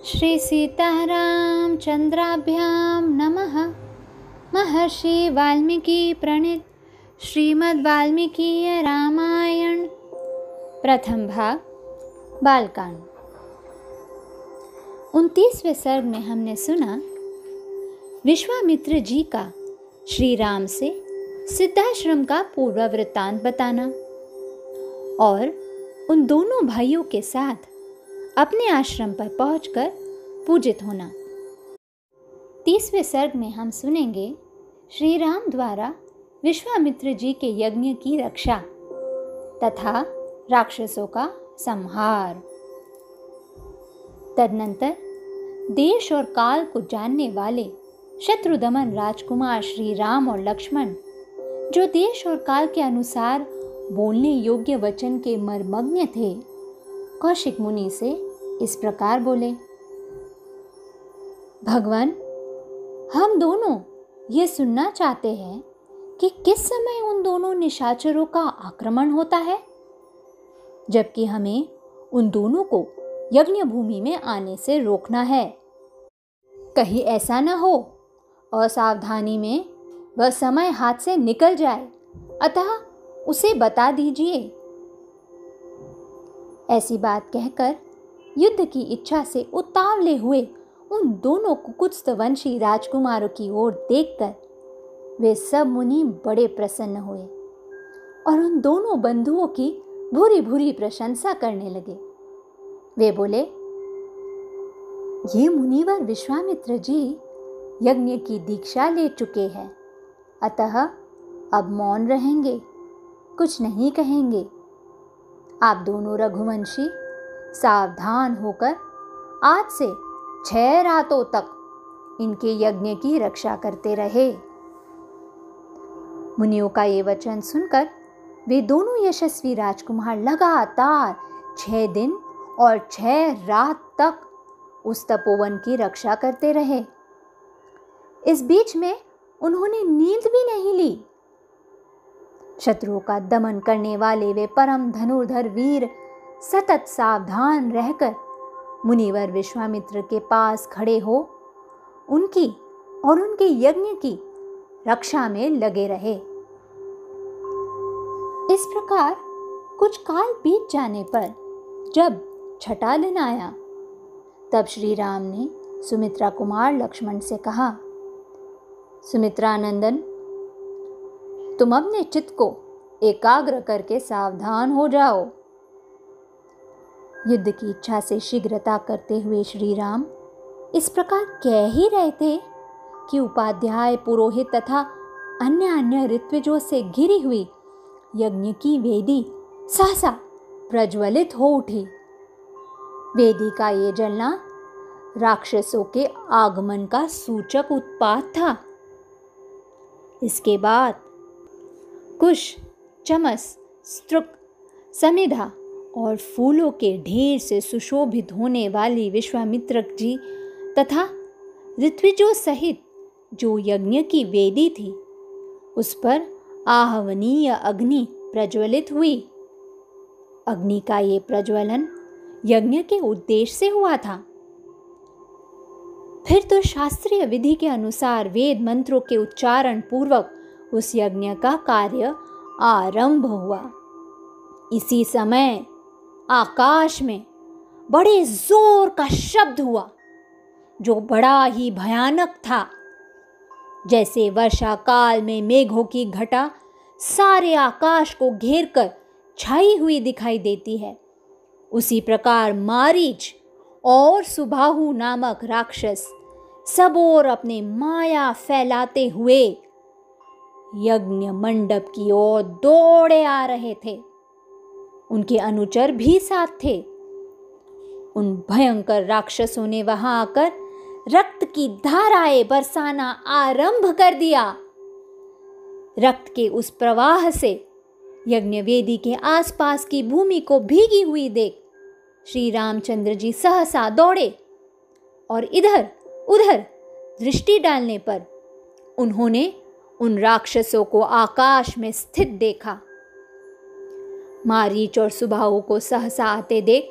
श्री सीतारामचंद्राभ्यां नमः। महर्षि वाल्मीकि प्रणीत श्रीमद् वाल्मीकि रामायण प्रथम भाग बालकांड। 29वें सर्ग में हमने सुना विश्वामित्र जी का श्री राम से सिद्धाश्रम का पूर्व वृत्तांत बताना और उन दोनों भाइयों के साथ अपने आश्रम पर पहुंचकर पूजित होना। 30वें सर्ग में हम सुनेंगे श्री राम द्वारा विश्वामित्र जी के यज्ञ की रक्षा तथा राक्षसों का संहार। तदनंतर देश और काल को जानने वाले शत्रुदमन राजकुमार श्री राम और लक्ष्मण, जो देश और काल के अनुसार बोलने योग्य वचन के मर्मज्ञ थे, कौशिक मुनि से इस प्रकार बोले। भगवान, हम दोनों ये सुनना चाहते हैं कि किस समय उन दोनों निशाचरों का आक्रमण होता है, जबकि हमें उन दोनों को यज्ञ भूमि में आने से रोकना है। कहीं ऐसा न हो असावधानी में वह समय हाथ से निकल जाए, अतः उसे बता दीजिए। ऐसी बात कहकर युद्ध की इच्छा से उतावले हुए उन दोनों कुकुत्स्थवंशी राजकुमारों की ओर देखकर वे सब मुनि बड़े प्रसन्न हुए और उन दोनों बंधुओं की भूरी भूरी प्रशंसा करने लगे। वे बोले, ये मुनिवर विश्वामित्र जी यज्ञ की दीक्षा ले चुके हैं, अतः अब मौन रहेंगे, कुछ नहीं कहेंगे। आप दोनों रघुवंशी सावधान होकर आज से 6 रातों तक इनके यज्ञ की रक्षा करते रहे। मुनियों का ये वचन सुनकर वे दोनों यशस्वी राजकुमार लगातार 6 दिन और 6 रात तक उस तपोवन की रक्षा करते रहे। इस बीच में उन्होंने नींद भी नहीं ली। शत्रुओं का दमन करने वाले वे परम धनुर्धर वीर सतत सावधान रहकर मुनिवर विश्वामित्र के पास खड़े हो उनकी और उनके यज्ञ की रक्षा में लगे रहे। इस प्रकार कुछ काल बीत जाने पर जब 6ठा दिन आया, तब श्री राम ने सुमित्रा कुमार लक्ष्मण से कहा, सुमित्रा नंदन, तुम अपने चित्त को एकाग्र करके सावधान हो जाओ। युद्ध की इच्छा से शीघ्रता करते हुए श्री राम इस प्रकार कह ही रहे थे कि उपाध्याय, पुरोहित तथा अन्य ऋत्विजों से घिरी हुई यज्ञ की वेदी सहसा प्रज्वलित हो उठी। वेदी का ये जलना राक्षसों के आगमन का सूचक उत्पात था। इसके बाद कुश, चमस, स्त्रुक, समिधा और फूलों के ढेर से सुशोभित होने वाली विश्वामित्र जी तथा ऋत्विजों सहित जो यज्ञ की वेदी थी, उस पर आहवनीय अग्नि प्रज्वलित हुई। अग्नि का ये प्रज्वलन यज्ञ के उद्देश्य से हुआ था। फिर तो शास्त्रीय विधि के अनुसार वेद मंत्रों के उच्चारण पूर्वक उस यज्ञ का कार्य आरंभ हुआ। इसी समय आकाश में बड़े जोर का शब्द हुआ, जो बड़ा ही भयानक था। जैसे वर्षा काल में मेघों की घटा सारे आकाश को घेरकर छाई हुई दिखाई देती है, उसी प्रकार मारीच और सुबाहु नामक राक्षस सब ओर अपने माया फैलाते हुए यज्ञ मंडप की ओर दौड़े आ रहे थे। उनके अनुचर भी साथ थे। उन भयंकर राक्षसों ने वहां आकर रक्त की धाराएं बरसाना आरंभ कर दिया। रक्त के उस प्रवाह से यज्ञ वेदी के आसपास की भूमि को भीगी हुई देख श्री रामचंद्र जी सहसा दौड़े और इधर उधर दृष्टि डालने पर उन्होंने उन राक्षसों को आकाश में स्थित देखा। मारीच और सुबाहु को सहसा आते देख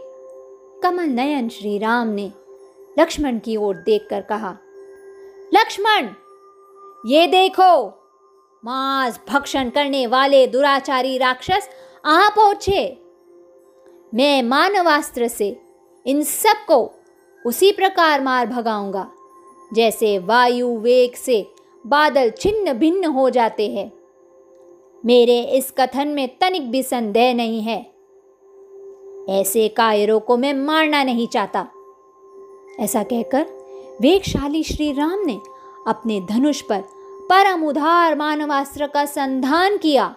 कमल नयन श्री राम ने लक्ष्मण की ओर देखकर कहा, लक्ष्मण, ये देखो, मांस भक्षण करने वाले दुराचारी राक्षस आ पहुंचे। मैं मानवास्त्र से इन सबको उसी प्रकार मार भगाऊंगा जैसे वायु वेग से बादल छिन्न भिन्न हो जाते हैं। मेरे इस कथन में तनिक भी संदेह नहीं है। ऐसे कायरों को मैं मारना नहीं चाहता। ऐसा कहकर वेगशाली श्री राम ने अपने धनुष पर परम उदार मानवास्त्र का संधान किया।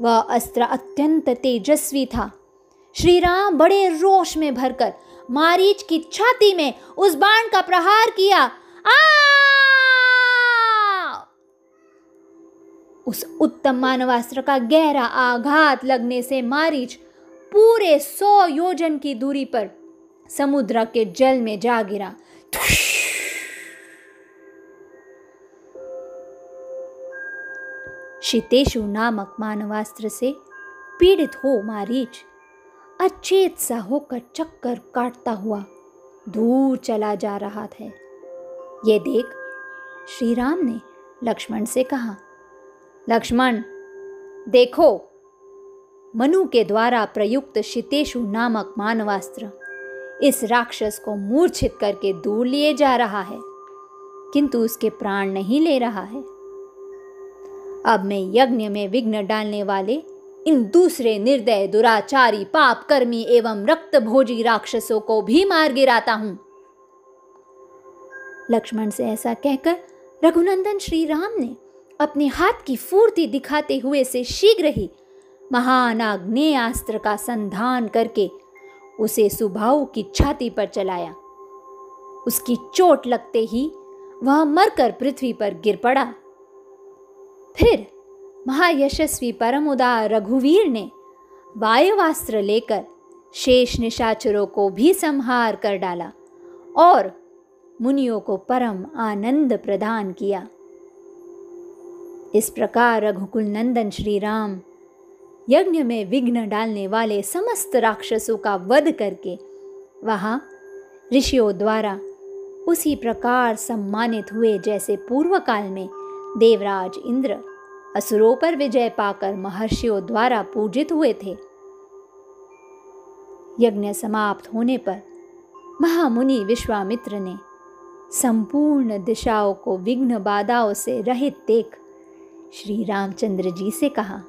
वह अस्त्र अत्यंत तेजस्वी था। श्री राम बड़े रोष में भरकर मारीच की छाती में उस बाण का प्रहार किया। उस उत्तम मानवास्त्र का गहरा आघात लगने से मारीच पूरे 100 योजन की दूरी पर समुद्र के जल में जा गिरा। शितेशु नामक मानवास्त्र से पीड़ित हो मारीच अचेत सा होकर चक्कर काटता हुआ दूर चला जा रहा था। ये देख श्री राम ने लक्ष्मण से कहा, लक्ष्मण, देखो, मनु के द्वारा प्रयुक्त शितेशु नामक मानवास्त्र इस राक्षस को मूर्छित करके दूर लिए जा रहा है, किंतु उसके प्राण नहीं ले रहा है। अब मैं यज्ञ में विघ्न डालने वाले इन दूसरे निर्दय, दुराचारी, पापकर्मी एवं रक्तभोजी राक्षसों को भी मार गिराता हूं। लक्ष्मण से ऐसा कहकर रघुनंदन श्री राम ने अपने हाथ की फूर्ति दिखाते हुए से शीघ्र ही महान आग्नेयास्त्र का संधान करके उसे सुबाहु की छाती पर चलाया। उसकी चोट लगते ही वह मरकर पृथ्वी पर गिर पड़ा। फिर महायशस्वी परम उदार रघुवीर ने वायुवास्त्र लेकर शेष निशाचरों को भी संहार कर डाला और मुनियों को परम आनंद प्रदान किया। इस प्रकार रघुकुल नंदन श्री राम यज्ञ में विघ्न डालने वाले समस्त राक्षसों का वध करके वहां ऋषियों द्वारा उसी प्रकार सम्मानित हुए जैसे पूर्व काल में देवराज इंद्र असुरों पर विजय पाकर महर्षियों द्वारा पूजित हुए थे। यज्ञ समाप्त होने पर महामुनि विश्वामित्र ने संपूर्ण दिशाओं को विघ्न बाधाओं से रहित देख श्री रामचंद्र जी से कहा,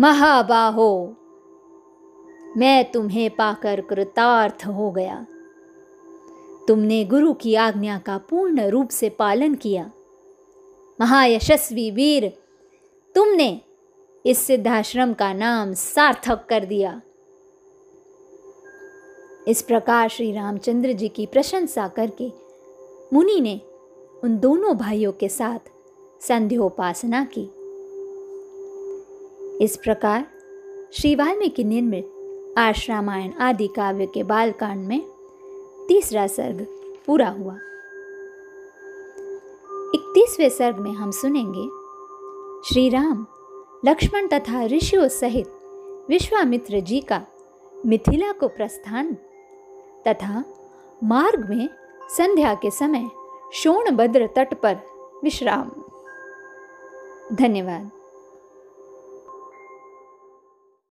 महाबाहो, मैं तुम्हें पाकर कृतार्थ हो गया। तुमने गुरु की आज्ञा का पूर्ण रूप से पालन किया। महायशस्वी वीर, तुमने इस सिद्धाश्रम का नाम सार्थक कर दिया। इस प्रकार श्री रामचंद्र जी की प्रशंसा करके मुनि ने उन दोनों भाइयों के साथ संध्योपासना की। इस प्रकार श्री वाल्मीकि निर्मित आश्रामायण आदि काव्य के बालकांड में 3रा सर्ग पूरा हुआ। 31वें सर्ग में हम सुनेंगे श्री राम लक्ष्मण तथा ऋषियों सहित विश्वामित्र जी का मिथिला को प्रस्थान तथा मार्ग में संध्या के समय शोणभद्र तट पर विश्राम। धन्यवाद।